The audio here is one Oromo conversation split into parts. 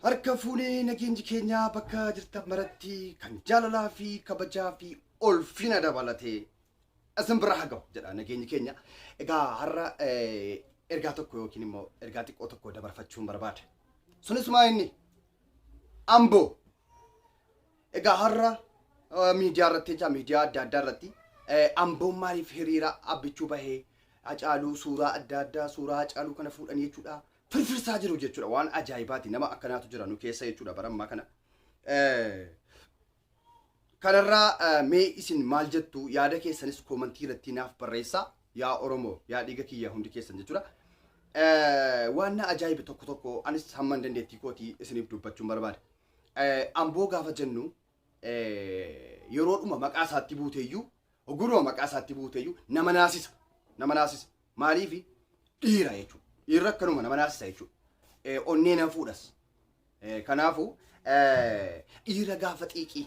Harka fuunee nageenyi keenya bakka jirtan maratti kan jaalalaa fi kabajaa fi ulfina dabalatee asin bira haa ga'u jedha nageenyi keenya. Egaa har'a ergaa tokko yookiin immoo ergaa xiqqoo tokko dabarfachuun barbaada. Sunis maa inni Amboo. Egaa har'a miidiyaa irratti jecha miidiyaa adda addaa irratti Amboon maaliif hiriira abbichuu bahee Hacaaluu suuraa adda addaa suuraa Hacaaluu kana fuudhanii jechuudha. Firfirsaa jiru jechuudha waan ajaa'ibaati nama akkanaatu jira nu keessa jechuudha barammaa kana. Kanarraa mee isin maal jettu yaada keessanis koomentii irratti naaf barreessaa yaa Oromoo yaa dhiiga kiyya hundi keessan jechuudha. Waan ajaa'iba tokko tokko anis hamman dandeettii kootii isiniif dubbachuun barbaada. Amboo gaafa jennu yeroodhuma maqaa isaatti buuteeyyuu oguruma maqaa isaatti buuteeyyuu nama naasisa maaliifi dhiira jechuudha. Dhiira akkanuma nama naasisa jechuudha. Onnee nama fuudhas. Kanaafuu dhiira gaafa xiiqii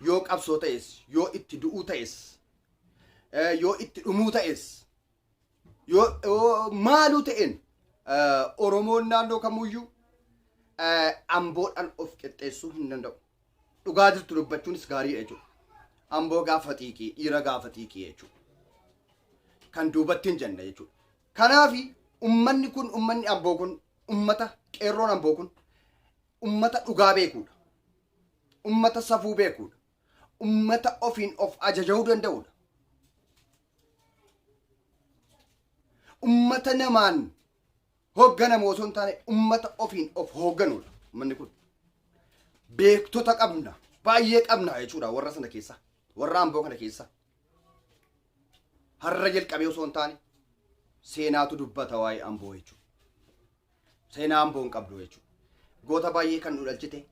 yoo qabsoo ta'es yoo itti du'uu ta'es yoo itti dhumuu ta'es yoo maaluu ta'en Oromoon naannoo kamuyyuu Amboodhaan of qixxeessuu hin danda'u. Dhugaa jirtu dubbachuunis gaariidha jechuudha. Amboo gaafa xiiqii dhiira gaafa xiiqii jechuudha. Kan duubatti hin jenne jechuudha. Kanaafi ummanni kun ummanni Amboo kun ummata qeerroon Amboo kun ummata dhugaa beekuudha. Ummata safuu beekuudha. Ummata ofiin of ajajuu danda'uudha. Ummata namaan hoogganamu osoo hin taane ummata ofiin of hoogganuudha. Ummanni kun beektota qabna baay'ee qabna jechuudha warra sana keessa warra Amboo kana keessa. Har'a jalqabee osoo hin taane seenaatu dubbata waa'ee Amboo jechuudha. Seenaa Amboo hin qabdu jechuudha. Goota baay'ee kan nu dhalchite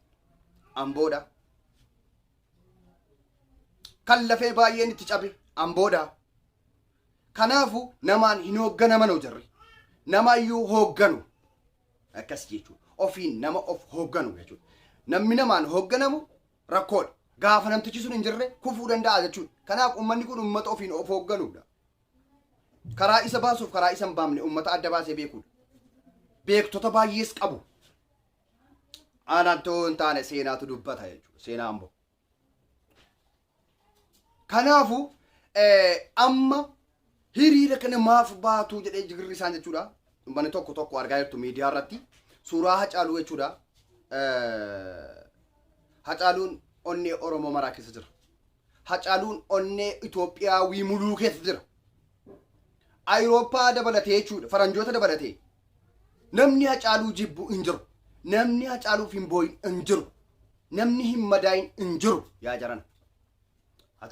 Amboodha. Kan lafee baay'een itti cabe Amboodha. Kanaafu namaan hin hoogganaman jarri. Nama iyyuu hoogganu akkas jechuudha. Ofiin nama of hoogganu jechuudha. Namni namaan hoogganamu rakkoodha. Gaafa namtichi sun hin jirre kufuu danda'a jechuudha. Kanaaf ummanni kun ummata ofiin of hoogganuudha. Karaa isa baasuuf karaa isa hin baamne ummata adda baasee beekuudha. Beektota baay'ees qabu. Aanaan ta'uu hin taane seenaatu dubbata jechuudha. Seenaa Amboo. Kanaafu amma hiriira kana maaf baatu jedhee jigirri isaan jechuudha. Uummanni tokko tokko argaa jirtu miidiyaa irratti suuraa Hacaaluu jechuudha. Hacaaluun onnee Oromoo maraa keessa jira. Hacaaluun onnee Itoophiyaawii muluu keessa jira. Awurooppaa dabalatee jechuudha. Faranjoota dabalatee. Namni Hacaaluu jibbu hin jiru. Namni Hacaaluuf hin booyin hin jiru. Namni hin madaayin hin jiru yaa jaran. Haa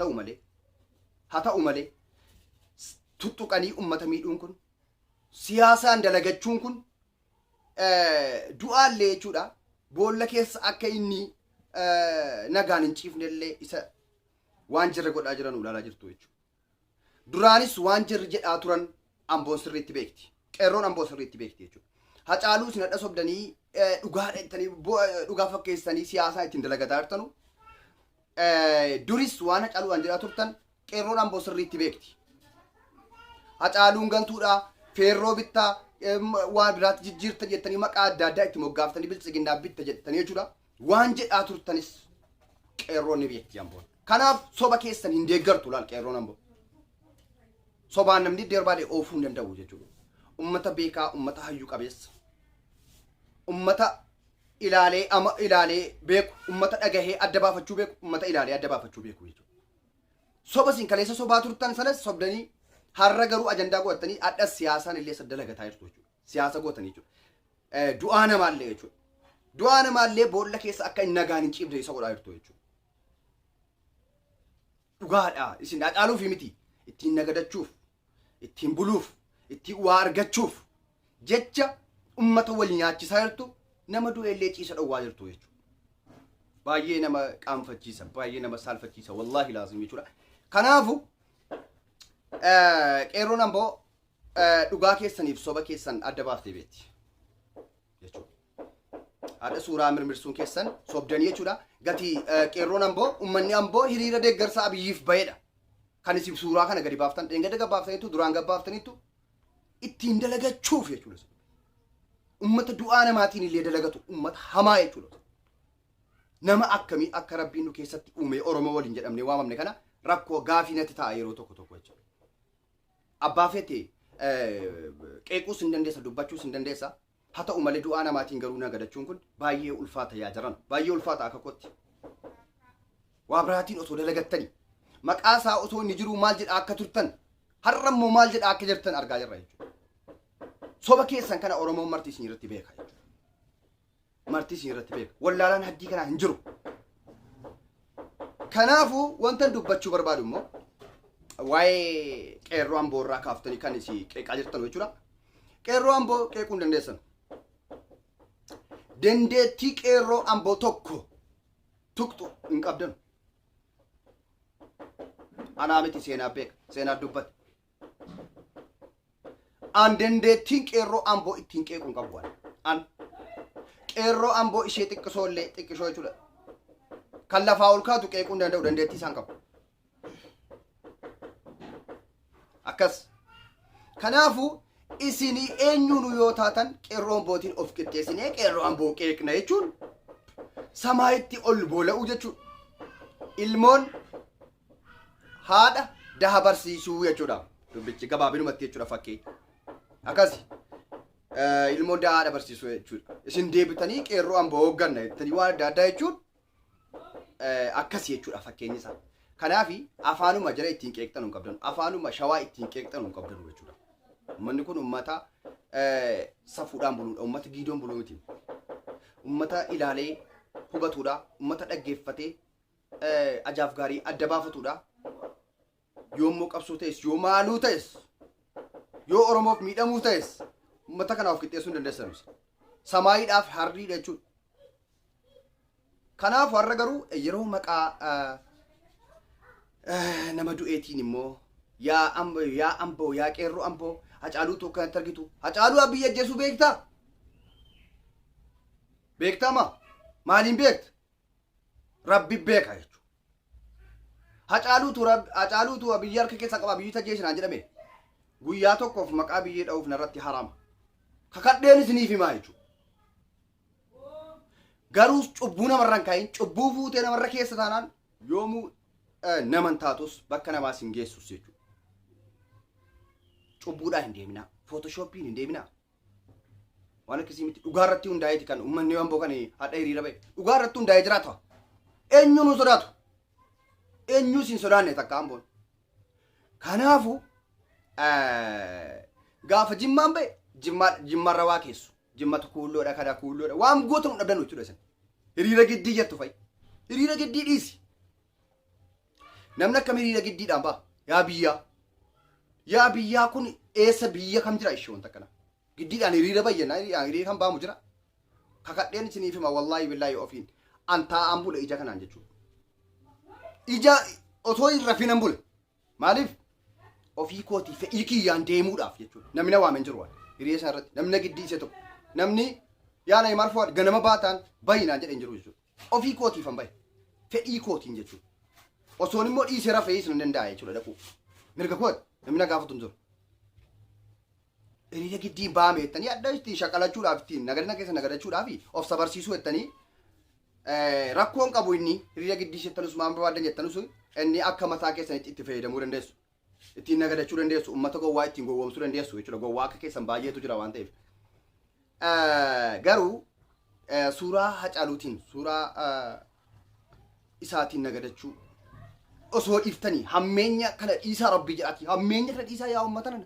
ta'u malee tuttuqanii ummata miidhuun kun siyaasaan dalagachuun kun du'aallee jechuudha. Boolla keessa akka inni nagaan hin ciifnellee isa waan jirre godhaa jiran ulaalaa jirtu jechuudha. Duraanis waan jirri jedhaa turan Amboon sirriitti beekti. Qeerroon Amboo sirriitti beekti jechuudha. Hacaaluu isin hadha sobdanii dhugaa fakkeessanii siyaasaa ittiin dalagataa jirtanu. Duris waan Hacaaluu waan jedhaa turtan qeerroon Amboo sirriitti beekti. Hacaaluun gantuudha feerroo bittaa waan biraatti jijjiirta jettanii maqaa adda addaa itti moggaaftanii biltsiginaa bitta jettanii jechuudha. Waan jedhaa turtanis qeerroon ni beekti Amboon. Kanaaf soba keessan hin deeggartu laal qeerroon Amboo. Sobaan namni deerbaadhee oofuu hin danda'u jechuudha. Ummata beekaa, ummata hayyuu qabeessa. Ummata ilaalee beeku, ummata dhagahee adda baafachuu beeku, ummata ilaalee adda baafachuu beeku jechuudha. Soba isin kaleessa sobaa turtan sanas sobdanii har'a garuu ajandaa godhatanii adda siyaasaan illee dalagaa jirtu jechuudha. Siyaasa gootanii jechuudha. Du'aa namaallee jechuudha. Du'aa namaallee boolla keessa akka hin nagaan hin ciibne isa godhaa jirtu jechuudha. Dhugaadha isin Hacaaluuf miti ittiin nagadachuuf, ittiin buluuf, ittiin waa argachuuf jecha ummata wal nyaachisaa jirtu nama du'ellee ciisa dhowwaa jirtu jechuudha. Baay'ee nama qaanfachiisa, baay'ee nama saalfachiisa wallaahi laazim jechuudha. Kanaafu qeerroon Amboo dhugaa keessaniif soba keessan adda baaftee beekti jechuudha. Haadha suuraa mirmirsuun keessan sobdanii jechuudha. Gatii qeerroon Amboo ummanni Amboo hiriira deeggarsa Abiyyiif bahedha. Kan isin suuraa kana gadi baaftan dheengadda gabbaaftaniitu duraan gabbaaftaniitu ittiin dalagachuuf jechuudha. ummata du'aa namaatiin illee dalagatu ummata hamaa jechuudha. Nama akkamii akka rabbiin nu keessatti uume Oromoo waliin jedhamne waamamne kana rakkoo gaafii natti ta'a yeroo tokko jechuudha. Abbaa fete qeequus hin dandeessa dubbachuus hin dandeessa. Haa ta'u malee du'aa namaatiin garuu nagadachuun kun baay'ee ulfaata yaa jaran. Baay'ee ulfaata akka kotti. Waa biraatiin osoo dalagattanii maqaa isaa osoo inni jiru maal jedha akka turtan har'a immoo maal jedha akka jirtan argaa jirra jechuudha. Soba keessan kana Oromoon marti isin irratti beeka jechuudha. Marti isin irratti beeka. Wallaalaan haddii kanaa hin jiru. Kanaafuu wanta dubbachuu barbaadu immoo waa'ee qeerroo Amboo irraa kaaftanii kan isin qeeqaa jirtan jechuudha. Qeerroo Amboo qeequu hin dandeessan. Dandeettii qeerroo Amboo tokko tuqxu hin qabdan. Anaa miti seenaa beeka, seenaa dubbate. An dandeettiin qeerroo Amboo ittiin qeequu hin qabu. An qeerroo Amboo ishee xiqqisoo jechuudha. Kan lafaa ol kaatu qeequu hin danda'u dandeettii isaan qabu. Akkas. Kanaafuu isinii eenyuun yoo taatan qeerroo Ambootiin of qixxeessinee qeerroo Amboo qeeqna jechuun samaayitti ol boola'uu jechuudha. Ilmoon haadha daha barsiisuu jechuudha. Dubbichi gabaabinumatti jechuudha fakkii. Akkasi. Ilmoon daha haadha barsiisuu jechuudha. Isin deebitanii qeerroo Amboo hoogganna jettanii waan adda addaa jechuun akkasi jechuudha fakkeenyi isaa. Kanaafi afaanuma jara ittiin qeeqxan hin qabdan. Afaanuma shawaa ittiin qeeqxan hin qabdan jechuudha. Uummanni kun uummata safuudhaan buluudha. Uummata giidoon buluu miti. Uummata ilaalee hubatuudha. Uummata dhaggeeffatee ajaaf gaarii adda baafatuudha. Yoommoo qabsoo ta'es, yoo maaluu ta'es, yoo Oromoof miidhamuu ta'es, uummata kana of qixxeessuu hin dandeessan. Samaayiidhaaf harriidha jechuudha. Kanaaf warra garuu yeroo maqaa nama du'eetiin immoo yaa Amboo, yaa qeerroo Amboo, Hacaaluu tokko kanatti argitu. Hacaaluu Abiyyi ajjeesuu beektaa? Beektaa maa? Maaliin beekta? Rabbi beeka jechuudha. Hacaaluutu Abiyyi harka keessa qaba. Abiyyi tajjeessinaan jedhame. Guyyaa tokkoof maqaa biyyee dha'uuf narratti harama. Kakadheen isiniif himaa jechuudha. Garuu cubbuu namarraan kaayin cubbuu fuutee namarra keessa taanaan yoomuu naman taatus bakka namaas hin geessus jechuudha. Cubbuudhaan hin deeminaa. Footoshooppiin hin deeminaa. Waan akkasii miti dhugaarratti hundaa'eeti kan uummanni Amboo kan hadha hiriira ba'e. Dhugaarratti hundaa'ee jiraata. Eenyuun hin sodaatu. Eenyuus hin sodaanne takka Amboon. Kanaafuu gaafa Jimmaan ba'e Jimmarra waa keessu. Jimmatu kuulloodha kana kuulloodha. Waan goota nu dhabdan jechuudha isin. Hiriira giddii jettu fa'i. Hiriira giddii dhiisi. Namni akkam hiriira giddiidhaan ba'a. Yaa biyyaa. Yaa biyyaa kun eessa biyya kam jira ishee wanta kana. Giddiidhaan hiriira bayyana hiriira kan baamu jira. Kakadheen isiniif hima wallaahi billaahi ofiin. An taa'an bule ija kanaan jechuudha. Ija osoo hin rafinan bule. Maaliif? Ofii kootii fedhii kiyyaan deemuudhaaf jechuudha. Namni na waamen jiru waan. Hiriira isaa irratti namni giddii isa tokko. Namni yaana maal fuudhan ganama baataan bayinaan jedheen jiru jechuudha. Ofii kootiif an baye. Fedhii kootiin jechuudha. Osoon immoo dhiisee rafee isin danda'a jechuudha dhaquu. Mirga kooti namni na gaafatu hin jiru. Hiriira giddii baame jettanii adda ittiin shaqalachuudhaaf ittiin nagadina keessa nagadachuudhaaf of sabarsiisuu jettanii rakkoon qabu inni hiriira giddii jettanus maan barbaadan jettanus inni akka mataa keessanitti itti fayyadamuu dandeessu. Ittiin nagadachuu dandeessu. Uummata gowwaa ittiin gowwoomsuu dandeessu jechuudha. Gowwaa akka keessan baay'eetu jira waan ta'eef. Garuu suuraa Hacaaluutiin suuraa isaatiin nagadachuu osoo dhiiftanii hammeenya kana dhiisaa rabbii jedhaati. Hammeenya kana dhiisaa yaa uummata nana.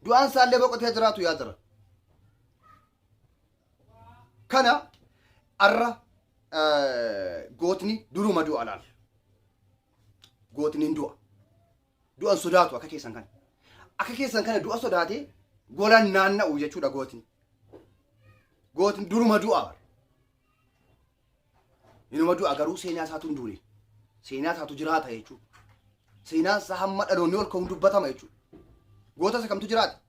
Du'aan isaallee boqotee jiraatu yaa jira. Kana arra gootni duruma du'a laal. Gootniin du'a. Du'an sodaatu akka keessan kana. Akka keessan kana du'a sodaatee golaan naanna'u jechuudha gootni. Gootni duruma du'a. Inuma du'a garuu seenaa isaatu hin duune. Seenaa isaatu jiraata jechuudha. Seenaan isaa hamma dhaloonni ol ka'uun dubbatama jechuudha. Goota isa kamtu jiraata?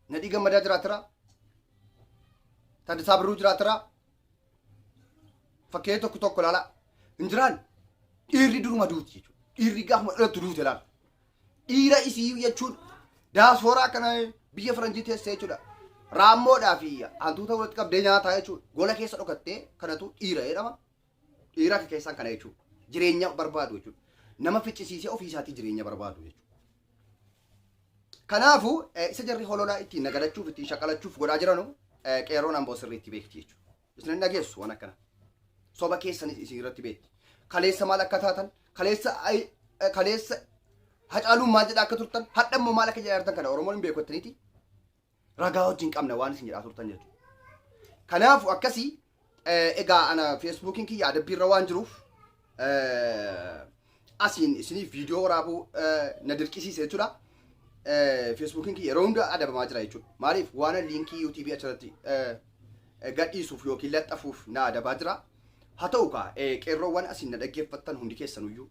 Nadhii Gammadaa jiraatira? Taaddasaa Birruu jiraatira? Fakkee tokko laala. Hin jiraan dhiirri duruma duuti jechuudha. Dhiirri gaafuma dhalatu duute laala. Dhiira isii jechuun daasfooraa kana biyya faranjii teessee jechuudha. raammoodhaa fi hantuuta walitti qabdee nyaataa jechuudha. Gola keessa dhokattee kanatu dhiira jedhama. Dhiira keessaan kana jechuudha. Jireenya barbaadu jechuudha. Nama ficcisiisee ofii isaatii jireenya barbaadu jechuudha. Kanaafuu isa jarri hololaa ittiin nagadachuuf ittiin shaqalachuuf godhaa jiranu qeerroon Amboo sirriitti beekti jechuudha. Isin dhageessu waan akkana. Soba keessanis isin irratti beekti. Kaleessa maal akka taatan, kaleessa hacaaluun maal jedhaa akka turtan, hadhammoo maal akka jedhaa kana Oromoon hin beekottaniiti. Ragaa wajjin qabna waan isin jedhaa turtan jechuudha. Kanaafuu akkasii egaa ana Facebookiin kiyya adabbiirra waan jiruuf asiin isiniif viidiyoo waraabuu na dirqisiise jechuudha. Facebookiin kiyya yeroo hunda adabamaa jira jechuudha. Maaliif waan liinkii YouTube achirratti gadhiisuuf yookiin laxxafuuf na adabaa jira. Haa ta'u qeerroowwan asiin na dhaggeeffattan hundi keessanuyyuu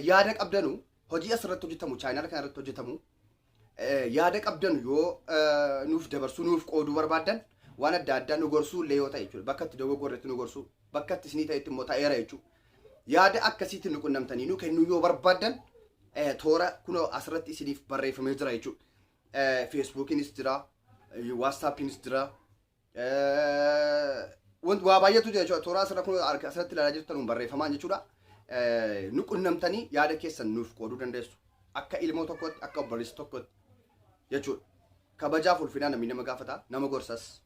yaada qabdanu hojii asirratti hojjetamu chaayinaala kana irratti hojjetamu yaada qabdanu yoo nuuf dabarsuu nuuf qooduu barbaaddan waan adda addaa nu gorsuu illee yoo ta'e jechuudha. Bakka itti dogoggorretti nu gorsuu bakka itti isinii ta'etti immoo ta'eera jechuudha. Yaada akkasiitti nu qunnamtanii nu kennuu yoo barbaaddan toora kunoo asirratti isiniif barreeffamee jira jechuudha. Facebookiinis jira, WhatsAppiinis jira. Waa baay'eetu jira jechuudha. Toora asirra kunoo asirratti ilaalaa jirtan barreeffamaan jechuudha. Nu qunnamtanii yaada keessan nuuf qooduu dandeessu. Akka ilmoo tokkotti, akka obboleessa tokkotti jechuudha. Kabajaaf ulfinaa namni nama gaafata, nama gorsas,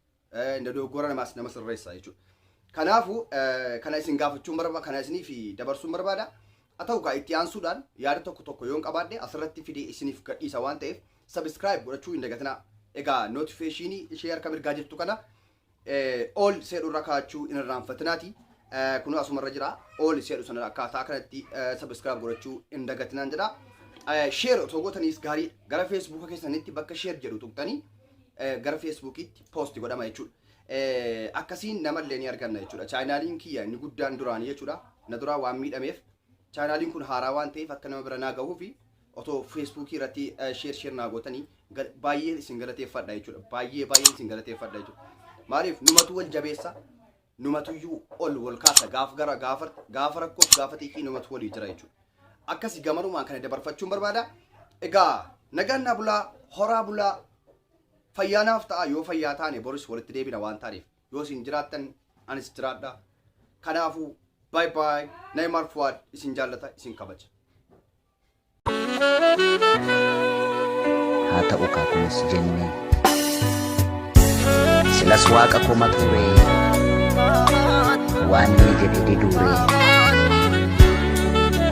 dogoggora namaas nama sirreessa jechuudha. Kanaafuu kana isin gaafachuun barbaada, kana isinii fi dabarsuun barbaada. Haa ta'u itti aansuudhaan yaada tokko yoo qabaadhe asirratti fidee isiniif gadhiisa waan ta'eef subscribe godhachuu hin dagatinaa. Egaa notificationii ishee harka mirgaa jirtu kana all seedhurra kaachuu hin irraanfatinaati. Kun asumarra jira. All seedhu sana akkaataa kanatti subscribe godhachuu hin dagatinaan jedha. Share otoo gootaniis gaarii gara Facebook keessanitti bakka share jedhu tuqxanii gara Facebookitti post godhama jechuudha. Akkasiin namallee ni arganna jechuudha. Chaayinaaliin kiyya inni guddaan duraanii jechuudha. Na duraa waan miidhameef chaayinaaliin kun haaraa waan ta'eef akka nama bira naa gahuu fi otoo Facebookii irratti share naa gootanii baay'ee isin galateeffadha jechuudha. Baay'ee isin galateeffadha jechuudha. Maaliif numatu wal jabeessa, numatuyyuu wal kaasa gaafa rakkoof gaafa xiiqii numatu walii jira jechuudha. Akkasii gamanumaan kana dabarfachuun barbaada. Egaa nagaan naa bulaa, horaa bulaa, fayyaanaaf ta'a yoo fayyaa taane boris walitti deebina waan taaneef yoo isin jiraattan anis jiraadha. Kanaafuu bye bye. Neymar Fuad isin jaallata isin kabaja. Haa ta'u kunis jennee silas waaqa koma ture waan ni jedhe didure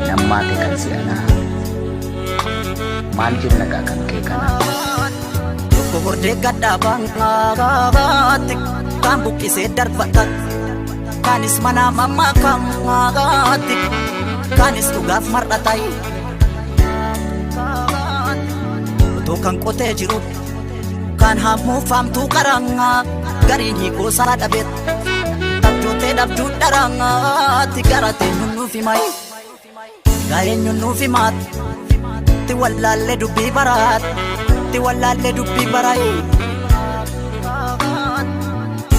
nammaate kan si'anaa maal jenna kan kee kana Bordee gaddaa baangaatti kan buqqisee darbata kanis mana mammaa kaagaatti kanis dhugaaf mar'atai otoo kan qotee jiru kan hamuufamtuu qarangaa gariin hiikoo sara dhabeet tabjootee dhabduu dharangaatti garatee nuuf himai gaa'eenyu nuuf himaat ti wallaallee dubbii baraat ti wallaallee dubbii barai